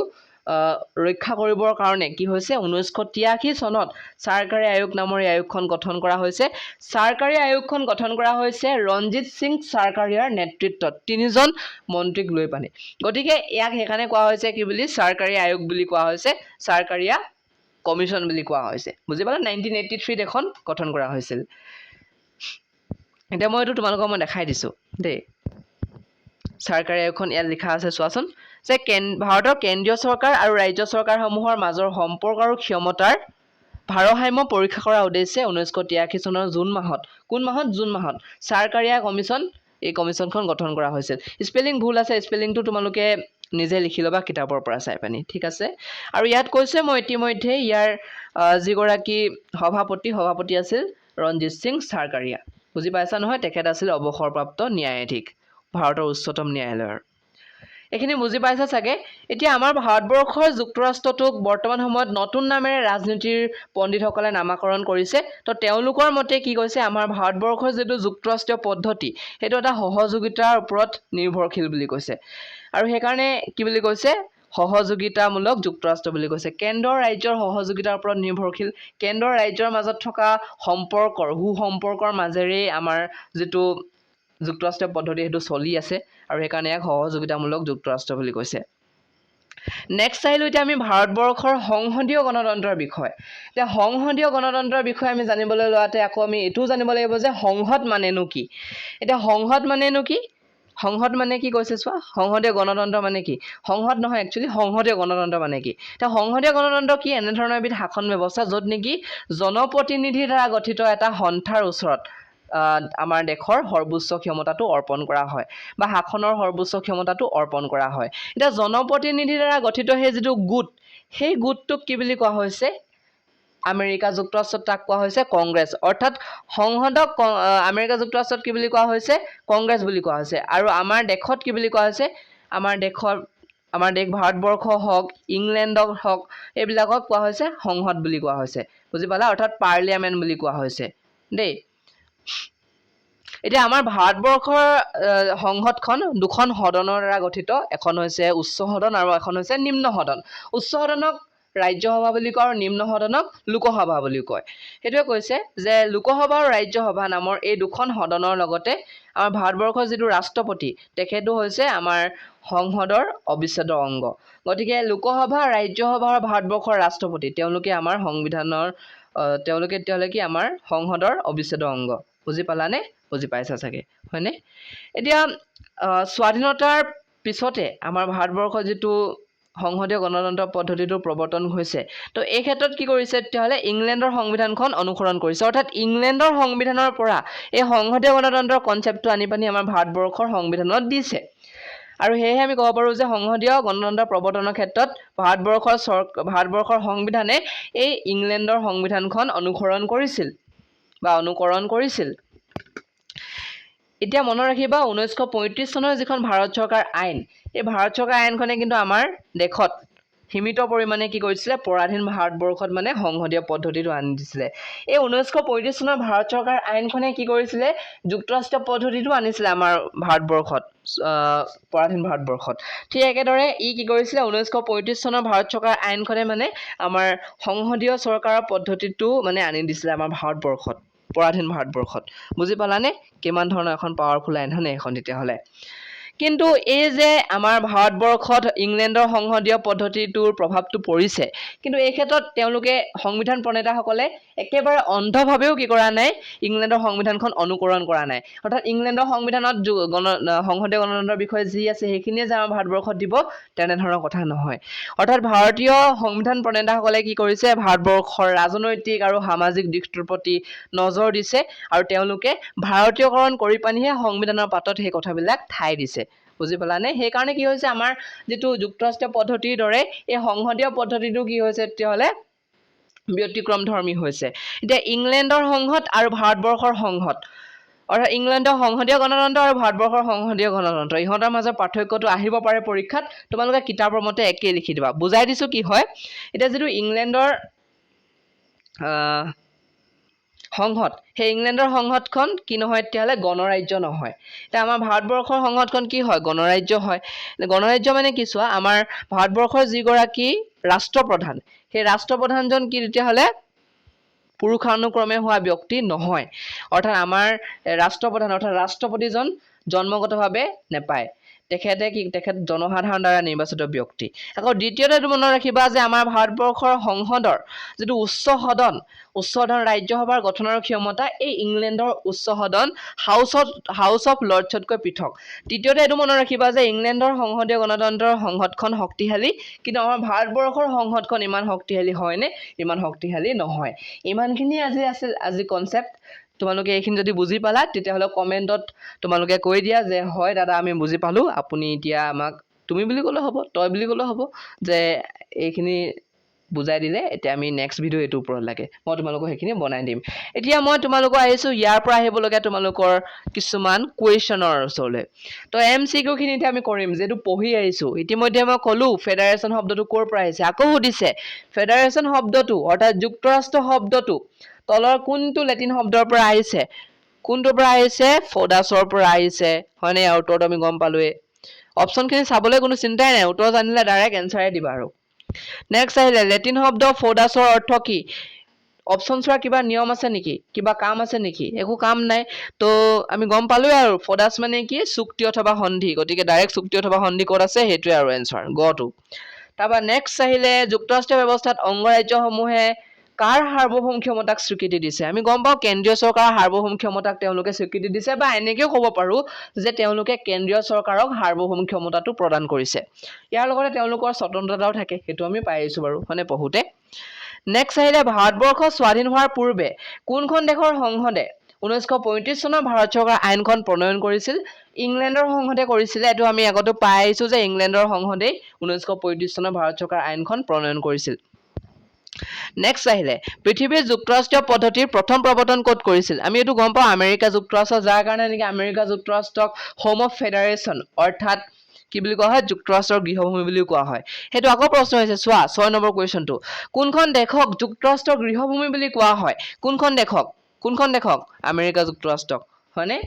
ৰক্ষা কৰিবৰ কাৰণে কি হৈছে 1983 চনত চৰকাৰী আয়োগ নামৰ এই আয়োগখন গঠন কৰা হৈছে চৰকাৰী আয়োগখন গঠন কৰা হৈছে ৰঞ্জিত সিং চৰকাৰীয়াৰ নেতৃত্বত তিনিজন মন্ত্ৰীক লৈ পানি গতিকে ইয়াক সেইকাৰণে কোৱা হৈছে কি বুলি চৰকাৰী আয়োগ বুলি কোৱা হৈছে চৰকাৰীয়া কমিশন বুলি কোৱা হৈছে বুজি পালা 1983 এখন গঠন কৰা হৈছিল এতিয়া মই এইটো তোমালোকক মই দেখাই দিছো দেই চৰকাৰী আয়োগখন ইয়াত লিখা আছে চোৱাচোন যে ভাৰতৰ কেন্দ্ৰীয় চৰকাৰ আৰু ৰাজ্য চৰকাৰসমূহৰ মাজৰ সম্পৰ্ক আৰু ক্ষমতাৰ ভাৰসাম্য পৰীক্ষা কৰাৰ উদ্দেশ্যে 1983 চনৰ জুন মাহত জুন মাহত চৰকাৰীয়া কমিশন এই কমিশনখন গঠন কৰা হৈছিল স্পেলিং ভুল আছে স্পেলিংটো তোমালোকে নিজে লিখি ল'বা কিতাপৰ পৰা চাই পানি ঠিক আছে আৰু ইয়াত কৈছে মই ইতিমধ্যে ইয়াৰ যিগৰাকী সভাপতি আছিল ৰঞ্জিত সিং চৰকাৰীয়া বুজি পাইছা নহয় তেখেত আছিল অৱসৰপ্ৰাপ্ত ন্যায়াধীশ ভাৰতৰ উচ্চতম ন্যায়ালয়ৰ এইখিনি বুজি পাইছা চাগে এতিয়া আমাৰ ভাৰতবৰ্ষৰ যুক্তৰাষ্ট্ৰটোক বৰ্তমান সময়ত নতুন নামেৰে ৰাজনীতিৰ পণ্ডিতসকলে নামাকৰণ কৰিছে তো তেওঁলোকৰ মতে কি কৈছে আমাৰ ভাৰতবৰ্ষৰ যেটো যুক্তৰাষ্ট্ৰীয় পদ্ধতি সেইটো এটা সহযোগিতাৰ ওপৰত নিৰ্ভৰশীল বুলি কৈছে আৰু সেইকাৰণে কি বুলি কৈছে সহযোগিতামূলক যুক্তৰাষ্ট্ৰ বুলি কৈছে কেন্দ্ৰ ৰাজ্যৰ সহযোগিতাৰ ওপৰত নিৰ্ভৰশীল কেন্দ্ৰ ৰাজ্যৰ মাজত থকা সম্পৰ্কৰ মাজেৰে আমাৰ যেটো যুক্তৰাষ্ট্ৰীয় পদ্ধতি হেতু চলি আছে আৰু সেইকাৰণে এক সহযোগিতামূলক যুক্তৰাষ্ট্ৰ বুলি কৈছে নেক্সট চাইলো এতিয়া আমি ভাৰতবৰ্ষৰ সংসদীয় গণতন্ত্ৰৰ বিষয় এতিয়া সংসদীয় গণতন্ত্ৰৰ বিষয়ে আমি জানিবলৈ লোৱাতে আকৌ আমি এটো জানিব লাগিব যে সংসদ মানেনো কি এতিয়া সংসদ মানেনো কি সংসদ মানে কি কৈছে চোৱা সংসদীয় গণতন্ত্ৰ মানে কি সংসদ নহয় একচুয়ালি সংসদীয় গণতন্ত্ৰ মানে কি এটা সংসদীয় গণতন্ত্ৰ কি এনে ধৰণৰ এবিধ শাসন ব্যৱস্থা য'ত নেকি জনপ্ৰতিনিধিৰ দ্বাৰা গঠিত এটা সন্থাৰ ওচৰত আমাৰ দেশৰ সৰ্বোচ্চ ক্ষমতাটো অৰ্পণ কৰা হয় বা শাসনৰ সৰ্বোচ্চ ক্ষমতাটো অৰ্পণ কৰা হয় এটা জনপ্ৰতিনিধিৰ দ্বাৰা গঠিত সেই যেটো গুট সেই গুটটোক কি বুলি কোৱা হৈছে আমেৰিকা যুক্তৰাষ্ট্ৰত তাক কোৱা হৈছে কংগ্ৰেছ অৰ্থাৎ সংসদক আমেৰিকা যুক্তৰাষ্ট্ৰত কি বুলি কোৱা হৈছে কংগ্ৰেছ বুলি কোৱা হৈছে আৰু আমাৰ দেশত কি বুলি কোৱা হৈছে আমাৰ দেশ ভাৰতবৰ্ষ হওক ইংলেণ্ডক হওক এইবিলাকক কোৱা হৈছে সংসদ বুলি কোৱা হৈছে বুজি পালা অৰ্থাৎ পাৰ্লিয়ামেন্ট বুলি কোৱা হৈছে দেই এতিয়া আমাৰ ভাৰতবৰ্ষৰ সংসদখন দুখন সদনৰ দ্বাৰা গঠিত এখন হৈছে উচ্চ সদন আৰু এখন হৈছে নিম্ন সদন উচ্চ সদনক ৰাজ্যসভা বুলি কয় আৰু নিম্ন সদনক লোকসভা বুলি কয় হেতুৱে কৈছে যে লোকসভা আৰু ৰাজ্যসভা নামৰ এই দুখন সদনৰ লগতে আমাৰ ভাৰতবৰ্ষৰ যেটো ৰাষ্ট্ৰপতি তেখেতো হৈছে আমাৰ সংসদৰ অবিচ্ছেদ্য অংগ গতিকে লোকসভা ৰাজ্যসভা আৰু ভাৰতবৰ্ষৰ ৰাষ্ট্ৰপতি তেওঁলোকে আমাৰ সংবিধানৰ তেওঁলোকে আমাৰ সংসদৰ অবিচ্ছেদ্য অংগ বুজি পালানে বুজি পাইছা চাগে হয়নে এতিয়া স্বাধীনতাৰ পিছতে আমাৰ ভাৰতবৰ্ষৰ যেটো সংসদীয় গণতন্ত্ৰ পদ্ধতিটো প্ৰৱৰ্তন হৈছে তো এই ক্ষেত্ৰত কি কৰিছে তেতিয়াহলে ইংলেণ্ডৰ সংবিধানখন অনুসৰণ কৰিছে অৰ্থাৎ ইংলেণ্ডৰ সংবিধানৰ পৰা এই সংসদীয় গণতন্ত্ৰৰ কনচেপ্টটো আনি পানি আমাৰ ভাৰতবৰ্ষৰ সংবিধানত দিছে আৰু হেহে আমি ক'ব পাৰো যে সংসদীয় গণতন্ত্ৰ প্ৰৱৰ্তনৰ ক্ষেত্ৰত ভাৰতবৰ্ষৰ সংবিধানে এই ইংলেণ্ডৰ সংবিধানখন অনুকৰণ কৰিছিল এতিয়া মনত ৰাখিবা 1935 চনৰ যিখন ভাৰত চৰকাৰ আইন এই ভাৰত চৰকাৰ আইনখনে কিন্তু আমাৰ দেশত সীমিত পৰিমাণে কি কৰিছিলে পৰাধীন ভাৰতবৰ্ষত মানে সংসদীয় পদ্ধতিটো আনি দিছিলে এই 1935 চনৰ ভাৰত চৰকাৰ আইনখনে কি কৰিছিলে যুক্তৰাষ্ট্ৰীয় পদ্ধতিটো আনিছিলে আমাৰ ভাৰতবৰ্ষত পৰাধীন ভাৰতবৰ্ষত ঠিক একেদৰে ই কি কৰিছিলে 1935 চনৰ ভাৰত চৰকাৰ আইনখনে মানে আমাৰ সংসদীয় চৰকাৰৰ পদ্ধতিটো মানে আনি দিছিলে আমাৰ ভাৰতবৰ্ষত পৰাধীন ভাৰতবৰ্ষত বুজি পালানে কিমান ধৰণৰ এখন পাৱাৰফুল আইন হয়নে এখন তেতিয়াহলে কিন্তু এই যে আমাৰ ভাৰতবৰ্ষত ইংলেণ্ডৰ সংসদীয় পদ্ধতিটোৰ প্ৰভাৱটো পৰিছে কিন্তু এই ক্ষেত্ৰত তেওঁলোকে সংবিধান প্ৰণেতাসকলে একেবাৰে অন্ধভাৱেও কি কৰা নাই ইংলেণ্ডৰ সংবিধানখন অনুকৰণ কৰা নাই অৰ্থাৎ ইংলেণ্ডৰ সংবিধানত সংসদীয় গণতন্ত্ৰৰ বিষয়ে যি আছে সেইখিনিয়ে যে আমাৰ ভাৰতবৰ্ষত দিব তেনে ধৰণৰ কথা নহয় অৰ্থাৎ ভাৰতীয় সংবিধান প্ৰণেতাসকলে কি কৰিছে ভাৰতবৰ্ষৰ ৰাজনৈতিক আৰু সামাজিক দিশটোৰ প্ৰতি নজৰ দিছে আৰু তেওঁলোকে ভাৰতীয়কৰণ কৰি পানিহে সংবিধানৰ পাতত সেই কথাবিলাক ঠাই দিছে বুজি পালানে সেইকাৰণে কি হৈছে আমাৰ যেটো যুক্তৰাষ্ট্ৰীয় পদ্ধতিৰ দৰে এই সংসদীয় পদ্ধতিটো কি হৈছে তেতিয়াহ'লে ব্যতিক্ৰম ধৰ্মী হৈছে এতিয়া ইংলেণ্ডৰ সংসদ আৰু ভাৰতবৰ্ষৰ সংসদ অৰ্থাৎ ইংলেণ্ডৰ সংসদীয় গণতন্ত্ৰ আৰু ভাৰতবৰ্ষৰ সংসদীয় গণতন্ত্ৰ ইহঁতৰ মাজৰ পাৰ্থক্যটো আহিব পাৰে পৰীক্ষাত তোমালোকে কিতাপৰ মতে একেই লিখি দিবা বুজাই দিছো কি হয় এতিয়া যেটো ইংলেণ্ডৰ সংসদ সেই ইংলেণ্ডৰ সংসদখন কি নহয় তেতিয়াহ'লে গণৰাজ্য নহয় এতিয়া আমাৰ ভাৰতবৰ্ষৰ সংসদখন কি হয় গণৰাজ্য হয় গণৰাজ্য মানে কি চোৱা আমাৰ ভাৰতবৰ্ষৰ যিগৰাকী ৰাষ্ট্ৰপ্ৰধান সেই ৰাষ্ট্ৰপ্ৰধানজন কি তেতিয়াহ'লে পুৰুষানুক্ৰমে হোৱা ব্যক্তি নহয় অৰ্থাৎ আমাৰ ৰাষ্ট্ৰপ্ৰধান অৰ্থাৎ ৰাষ্ট্ৰপতিজন জন্মগতভাৱে নেপায় তেখেত জনসাধাৰণ দ্বাৰা নিৰ্বাচিত ব্যক্তি আকৌ দ্বিতীয়তে এইটো মনত ৰাখিবা যে আমাৰ ভাৰতবৰ্ষৰ সংসদৰ যেটো উচ্চ সদন ৰাজ্যসভাৰ গঠনৰ ক্ষমতা এই ইংলেণ্ডৰ উচ্চ সদন হাউস অফ লৰ্ডছতকৈ পৃথক তৃতীয়তে এইটো মনত ৰাখিবা যে ইংলেণ্ডৰ সংসদীয় গণতন্ত্ৰৰ সংসদখন শক্তিশালী কিন্তু আমাৰ ভাৰতবৰ্ষৰ সংসদখন ইমান শক্তিশালী হয়নে ইমান শক্তিশালী নহয় ইমানখিনি আজি কনসেপ্ট তোমালোকে এইখিনি যদি বুজি পালা তেতিয়াহ'লে কমেন্টত তোমালোকে কৈ দিয়া যে হয় দাদা আমি বুজি পালো আপুনি এতিয়া আমাক তুমি বুলি ক'লে হ'ব তই বুলি ক'লে হ'ব যে এইখিনি বুজাই দিলে এতিয়া আমি নেক্সট ভিডিও এটো ওপৰত লাগে মই তোমালোকক সেইখিনি বনাই দিম এতিয়া মই তোমালোকক আহিছো ইয়াৰ পৰা আহিব লগা তোমালোকৰ কিছুমান কোৱেশ্চনৰ ওচৰলৈ তো এমসিকিউ খিনি এতিয়া আমি কৰিম যেটো পঢ়ি আহিছো ইতিমধ্যে মই ক'লো ফেডাৰেশন শব্দটো ক'ৰ পৰা আহিছে আকৌ সুধিছে ফেডাৰেশন শব্দটো অৰ্থাৎ যুক্তৰাষ্ট্ৰ শব্দটো তলৰ কোনটো লেটিন শব্দৰ পৰা আহিছে কোনটোৰ পৰা আহিছে ফোডাছৰ পৰা আহিছে হয়নে আৰু উত্তৰটো আমি গম পালোৱে অপচনখিনি চাবলৈ কোনো চিন্তাই নাই উত্তৰ জানিলে ডাইৰেক্ট এনসাৰে দিবা আৰু নেক্সট আহিলে লেটিন শব্দ ফোডাছৰ অৰ্থ কি অপচন চোৱা কিবা নিয়ম আছে নেকি কিবা কাম আছে নেকি একো কাম নাই তো আমি গম পালোৱে আৰু ফোডাছ মানে কি চুক্তি অথবা সন্ধি গতিকে ডাইৰেক্ট চুক্তি অথবা সন্ধি ক'ত আছে হেতুৱে আৰু এনসাৰ গটো তাবা নেক্সট আহিলে যুক্তৰাষ্ট্ৰীয় ব্যৱস্থাত অংগৰাজ্যসমূহে কাৰ সাৰ্বভৌম ক্ষমতাক স্বীকৃতি দিছে আমি গম পাওঁ কেন্দ্ৰীয় চৰকাৰৰ সাৰ্বভৌম ক্ষমতাক তেওঁলোকে স্বীকৃতি দিছে বা এনেকেও ক'ব পাৰো যে তেওঁলোকে কেন্দ্ৰীয় চৰকাৰক সাৰ্বভৌম ক্ষমতাটো প্ৰদান কৰিছে ইয়াৰ লগতে তেওঁলোকৰ স্বতন্ত্ৰতাও থাকে হেতু আমি পাই আছো বাৰু মানে পঢ়োতে নেক্সট আহিলে ভাৰতবৰ্ষ স্বাধীন হোৱাৰ পূৰ্বে কোনখন দেশৰ সংসদে 1935 চনৰ ভাৰত চৰকাৰ আইনখন প্ৰণয়ন কৰিছিল ইংলেণ্ডৰ সংসদে কৰিছিল এটো আমি আগতে পাই আহিছো যে ইংলেণ্ডৰ সংসদে 1935 চনৰ ভাৰত চৰকাৰ আইনখন প্ৰণয়ন কৰিছিল নেক্সট আহিলে পৃথিৱীৰ যুক্তৰাষ্ট্ৰীয় পদ্ধতিৰ প্ৰথম প্ৰৱৰ্তন ক'ত কৰিছিল আমি এটো গম পাওঁ আমেৰিকা যুক্তৰাষ্ট্ৰ যাৰ কাৰণে নেকি আমেৰিকা যুক্তৰাষ্ট্ৰক হোম অফ ফেডাৰেশন অৰ্থাৎ কি বুলি কোৱা হয় যুক্তৰাষ্ট্ৰৰ গৃহভূমি বুলি কোৱা হয় হেতু আকৌ প্ৰশ্ন হৈছে চোৱা 6 নম্বৰ কোৱেশ্চনটো কোনখন দেশক যুক্তৰাষ্ট্ৰৰ গৃহভূমি বুলি কোৱা হয় কোনখন দেশক আমেৰিকা যুক্তৰাষ্ট্ৰক হয়নে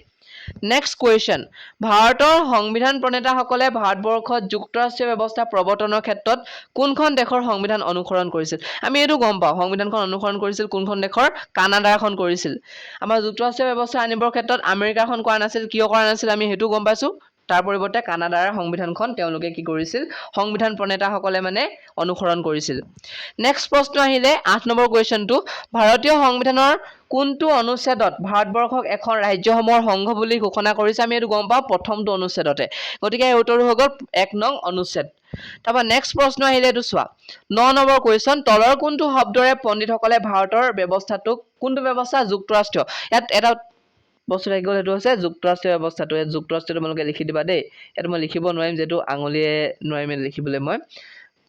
নেক্সট কোৱেশ্চন ভাৰতৰ সংবিধান প্ৰণেতাসকলে ভাৰতবৰ্ষত যুক্তৰাষ্ট্ৰীয় ব্যৱস্থা প্ৰৱৰ্তনৰ ক্ষেত্ৰত কোনখন দেশৰ সংবিধান অনুসৰণ কৰিছিল আমি এটো গম পাওঁ সংবিধানখন অনুসৰণ কৰিছিল কোনখন দেশৰ কানাডাৰখন কৰিছিল আমাৰ যুক্তৰাষ্ট্ৰীয় ব্যৱস্থা আনিবৰ ক্ষেত্ৰত আমেৰিকাখন কৰা নাছিল কিয় কৰা নাছিল আমি হেতু গম পাইছো তাৰ পৰিৱৰ্তে কানাডাৰ সংবিধানখন তেওঁলোকে কি কৰিছিল সংবিধান প্ৰণেতাসকলে মানে অনুসৰণ কৰিছিল নেক্সট প্ৰশ্ন আহিলে 8 নম্বৰ কোৱেশ্চনটো ভাৰতীয় সংবিধানৰ কোনটো অনুচ্ছেদত ভাৰতবৰ্ষক এখন ৰাজ্যসমূহৰ সংঘ বুলি ঘোষণা কৰিছে আমি এটো গম পাওঁ প্ৰথমটো অনুচ্ছেদতে গতিকে এই উত্তৰটো হৈ গ'ল 1 নং অনুচ্ছেদ তাবা নেক্সট প্ৰশ্ন আহিলে এটো চোৱা 9 নম্বৰ কোৱেশ্চন তলৰ কোনটো শব্দৰে পণ্ডিতসকলে ভাৰতৰ ব্যৱস্থাটোক কোনটো ব্যৱস্থা যুক্তৰাষ্ট্ৰীয় ইয়াত এটা বস্তু থাকি গ'ল হেতু হৈছে যুক্তৰাষ্ট্ৰীয় ব্যৱস্থাটো যুক্তৰাষ্ট্ৰীয় তোমালোকে লিখি দিবা দেই এটা মই লিখিব নোৱাৰিম যেটো আঙুলিয়ে নোৱাৰিম লিখিবলৈ মই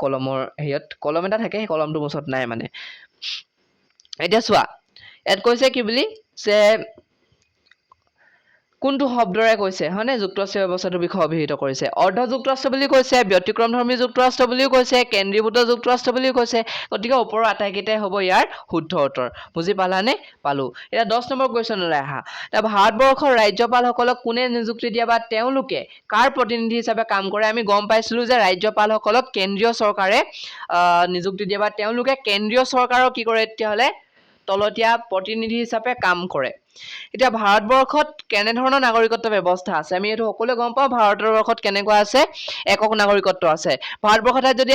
কলমৰ হেয়ত কলম এটা থাকে সেই কলমটো মুছত নাই মানে এতিয়া চোৱা এত কৈছে কি বুলি যে কোনটো শব্দৰে কৈছে হয়নে যুক্তৰাষ্ট্ৰীয় ব্যৱস্থাটোৰ বিষয়ে অভিহিত কৰিছে অৰ্ধ যুক্তৰাষ্ট্ৰ বুলি কৈছে ব্যতিক্ৰমধৰ্মী যুক্তৰাষ্ট্ৰ বুলিও কৈছে কেন্দ্ৰীভূত যুক্তৰাষ্ট্ৰ বুলিও কৈছে গতিকে ওপৰৰ আটাইকেইটাই হ'ব ইয়াৰ শুদ্ধ উত্তৰ বুজি পালানে পালো এটা 10 নম্বৰ কোৱেশ্চনলৈ আহা তা ভাৰতবৰ্ষৰ ৰাজ্যপালসকলক কোনে নিযুক্তি দিয়া বা তেওঁলোকে কাৰ প্ৰতিনিধি হিচাপে কাম কৰে আমি গম পাইছিলো যে ৰাজ্যপালসকলক কেন্দ্ৰীয় চৰকাৰে নিযুক্তি দিয়া বা তেওঁলোকে কেন্দ্ৰীয় চৰকাৰৰ কি কৰে তেতিয়াহলে তলতীয়া প্ৰতিনিধি হিচাপে কাম কৰে এতিয়া ভাৰতবৰ্ষত কেনে ধৰণৰ নাগৰিকত্ব ব্যৱস্থা আছে আমি এটো সকলোৱে গম পাওঁ ভাৰতবৰ্ষত কেনেকুৱা আছে একক নাগৰিকত্ব আছে ভাৰতবৰ্ষত যদি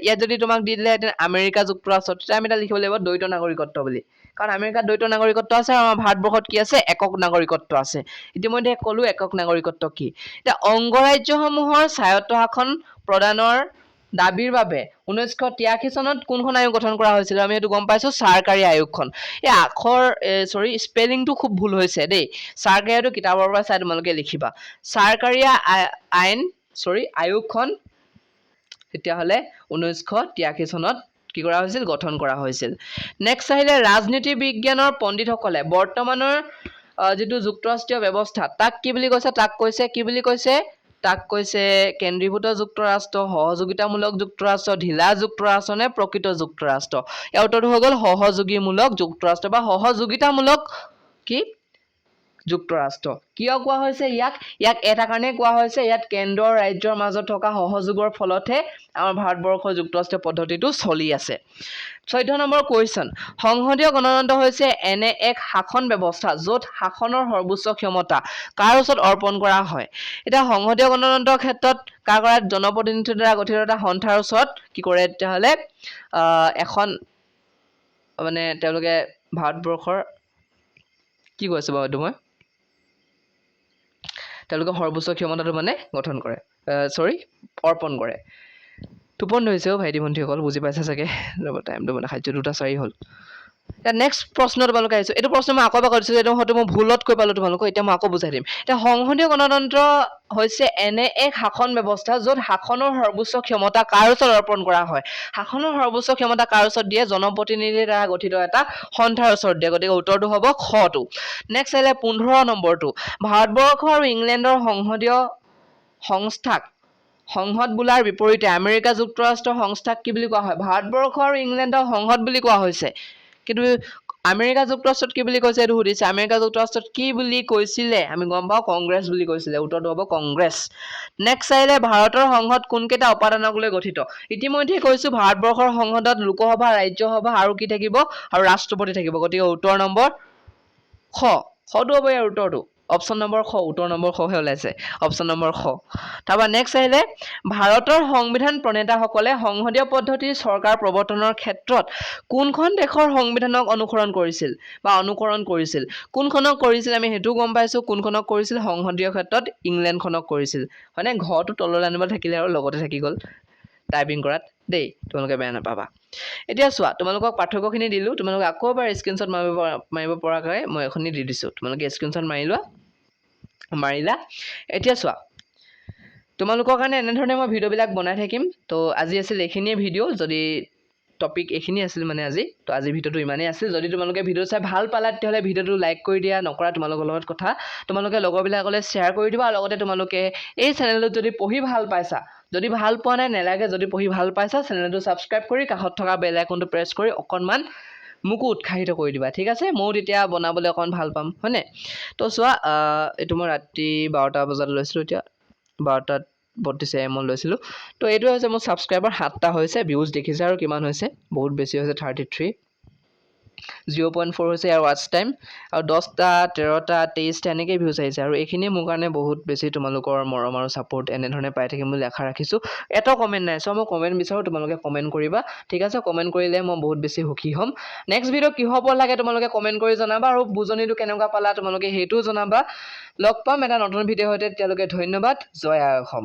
ইয়াত যদি তোমাক দি দিলে আমেৰিকা যুক্তৰাষ্ট্ৰ তেতিয়া আমি এটা লিখিব লাগিব দ্বৈত নাগৰিকত্ব বুলি কাৰণ আমেৰিকাত দ্বৈত নাগৰিকত্ব আছে আৰু আমাৰ ভাৰতবৰ্ষত কি আছে একক নাগৰিকত্ব আছে ইতিমধ্যে ক'লো একক নাগৰিকত্ব কি এতিয়া অংগৰাজ্যসমূহৰ স্বায়ত্তশাসন প্ৰদানৰ দাবীৰ বাবে 1983 চনত কোনখন আয়োগ গঠন কৰা হৈছিল আমি এইটো গম পাইছো চৰকাৰী আয়োগখন এই আখৰ স্পেলিংটো খুব ভুল হৈছে দেই চৰকাৰীটো কিতাপৰ পৰা চাই তোমালোকে লিখিবা চৰকাৰী আয়োগখন তেতিয়াহ'লে 1983 চনত কি কৰা হৈছিল গঠন কৰা হৈছিল নেক্সট আহিলে ৰাজনীতি বিজ্ঞানৰ পণ্ডিতসকলে বৰ্তমানৰ যেটো যুক্তৰাষ্ট্ৰীয় ব্যৱস্থা তাক কি বুলি কৈছে তাক কৈছে কেন্দ্ৰীভূত যুক্তৰাষ্ট্ৰ সহযোগিতামূলক যুক্তৰাষ্ট্ৰ ঢিলা যুক্তৰাষ্ট্ৰ নে প্ৰকৃত যুক্তৰাষ্ট্ৰ ইয়াৰ উত্তৰটো হৈ গ'ল সহযোগীমূলক যুক্তৰাষ্ট্ৰ বা সহযোগিতামূলক কি যুক্তৰাষ্ট্ৰ কিয় কোৱা হৈছে ইয়াক এটা কাৰণে কোৱা হৈছে ইয়াত কেন্দ্ৰ আৰু ৰাজ্যৰ মাজত থকা সহযোগৰ ফলতহে আমাৰ ভাৰতবৰ্ষৰ যুক্তৰাষ্ট্ৰীয় পদ্ধতিটো চলি আছে 14 নম্বৰ কোৱেশ্চন সংসদীয় গণতন্ত্ৰ হৈছে এনে এক শাসন ব্যৱস্থা য'ত শাসনৰ সৰ্বোচ্চ ক্ষমতা কাৰ ওচৰত অৰ্পণ কৰা হয় এটা সংসদীয় গণতন্ত্ৰৰ ক্ষেত্ৰত কাৰ কৰা জনপ্ৰতিনিধিৰ দ্বাৰা গঠিত এটা সন্থাৰ ওচৰত কি কৰে তেতিয়াহ'লে এখন মানে তেওঁলোকে ভাৰতবৰ্ষৰ কি কৈছে বাৰু এইটো মই তেওঁলোকে সৰ্বোচ্চ ক্ষমতাটো মানে গঠন কৰে অৰ্পণ কৰে টোপন ধৰিছে ভাইটি ভণ্টিসকল বুজি পাইছা চাগে টাইমটো মানে 2:04 হ'ল নেক্সট প্ৰশ্ন তোমালোকে আহিছো এইটো প্ৰশ্ন মই আকৌ এবাৰ কৰিছো এইটো হয়তো মই ভুলত কৈ পালো তোমালোকক এতিয়া মই আকৌ বুজাই দিম এতিয়া সংসদীয় গণতন্ত্ৰ হৈছে এনে এক শাসন ব্যৱস্থা য'ত শাসনৰ সৰ্বোচ্চ ক্ষমতা কাৰ ওচৰত অৰ্পণ কৰা হয় শাসনৰ সৰ্বোচ্চ ক্ষমতা কাৰ ওচৰত দিয়ে জনপ্ৰতিনিধিৰ দ্বাৰা গঠিত এটা সন্থাৰ ওচৰত দিয়ে গতিকে উত্তৰটো হ'ব খটো নেক্সট আহিলে 15 নম্বৰটো ভাৰতবৰ্ষ আৰু ইংলেণ্ডৰ সংসদীয় সংস্থাক সংসদ বোলাৰ বিপৰীতে আমেৰিকা যুক্তৰাষ্ট্ৰৰ সংস্থাক কি বুলি কোৱা হয় ভাৰতবৰ্ষ আৰু ইংলেণ্ডৰ সংসদ বুলি কোৱা হৈছে কিন্তু আমেৰিকা যুক্তৰাষ্ট্ৰত কি বুলি কৈছে এইটো সুধিছে আমেৰিকা যুক্তৰাষ্ট্ৰত কি বুলি কৈছিলে আমি গম পাওঁ কংগ্ৰেছ বুলি কৈছিলে উত্তৰটো হ'ব কংগ্ৰেছ নেক্সট আহিলে ভাৰতৰ সংসদ কোনকেইটা উপাদানক লৈ গঠিত ইতিমধ্যে কৈছো ভাৰতবৰ্ষৰ সংসদত লোকসভা ৰাজ্যসভা আৰু কি থাকিব আৰু ৰাষ্ট্ৰপতি থাকিব গতিকে উত্তৰ নম্বৰ খটো হ'ব ইয়াৰ উত্তৰটো অপশ্যন নম্বৰ উত্তৰ নম্বৰ হে ওলাইছে অপশ্যন নম্বৰ তাৰপৰা নেক্সট আহিলে ভাৰতৰ সংবিধান প্ৰণেতাসকলে সংসদীয় পদ্ধতিৰ চৰকাৰ প্ৰৱৰ্তনৰ ক্ষেত্ৰত কোনখন দেশৰ সংবিধানক অনুসৰণ কৰিছিল কোনখনক কৰিছিল আমি হেতু গম পাইছো কোনখনক কৰিছিল সংসদীয় ক্ষেত্ৰত ইংলেণ্ডখনক কৰিছিল হয়নে ঘৰটো তললৈ আনিব থাকিলে আৰু লগতে থাকি গ'ল টাইপিং কৰাত দেই তোমালোকে বেয়া নাপাবা এতিয়া চোৱা তোমালোকক পাঠ্যক্ৰমখিনি দিলো তোমালোকে আকৌ এবাৰ স্ক্ৰীনশ্বট মাৰিব পৰাকৈ মই এখনি দি দিছো তোমালোকে স্ক্ৰীনশ্বট মাৰিলা এতিয়া চোৱা তোমালোকৰ কাৰণে এনেধৰণে মই ভিডিঅ'বিলাক বনাই থাকিম তো আজি আছিল এইখিনিয়ে ভিডিঅ' যদি টপিক এইখিনি আছিল মানে আজি তো আজি ভিডিঅ'টো ইমানেই আছিল যদি তোমালোকে ভিডিঅ' চাই ভাল পালা তেতিয়াহ'লে ভিডিঅ'টো লাইক কৰি দিয়া নকৰা তোমালোকৰ লগত কথা তোমালোকে লগৰবিলাকলৈ শ্বেয়াৰ কৰি দিবা আৰু লগতে তোমালোকে এই চেনেলটোত যদি পঢ়ি ভাল পাইছা যদি ভাল পোৱা নাই নেলাগে যদি পঢ়ি ভাল পাইছা চেনেলটো ছাবস্ক্ৰাইব কৰি কাষত থকা বেল আইকনটো প্ৰেছ কৰি অকণমান মোকো উৎসাহিত কৰি দিবা ঠিক আছে ময়ো তেতিয়া বনাবলৈ অকণ ভাল পাম হয়নে তো চোৱা এইটো মই ৰাতি 12টা বজাত লৈছিলোঁ এতিয়া 12:32 AM লৈছিলোঁ তো এইটো হৈছে মোৰ ছাবস্ক্ৰাইবাৰ 7টা হৈছে ভিউজ দেখিছে আৰু কিমান হৈছে বহুত বেছি হৈছে 33 0.4 হৈছে ইয়াৰ ৱাচ টাইম আৰু 10টা 13টা 23টা এনেকৈ ভিউজ আহিছে আৰু এইখিনি মোৰ কাৰণে বহুত বেছি তোমালোকৰ মৰম আৰু ছাপোৰ্ট এনেধৰণে পাই থাকিম বুলি আশা ৰাখিছোঁ এটা কমেণ্ট নাই চ' মই কমেণ্ট বিচাৰোঁ তোমালোকে কমেণ্ট কৰিবা ঠিক আছে কমেণ্ট কৰিলে মই বহুত বেছি সুখী হ'ম নেক্সট ভিডিঅ' কি হ'ব লাগে তোমালোকে কমেণ্ট কৰি জনাবা আৰু বুজনিটো কেনেকুৱা পালা তোমালোকে সেইটোও জনাবা লগ পাম এটা নতুন ভিডিঅ' সৈতে তেতিয়ালৈকে ধন্যবাদ জয় আই অসম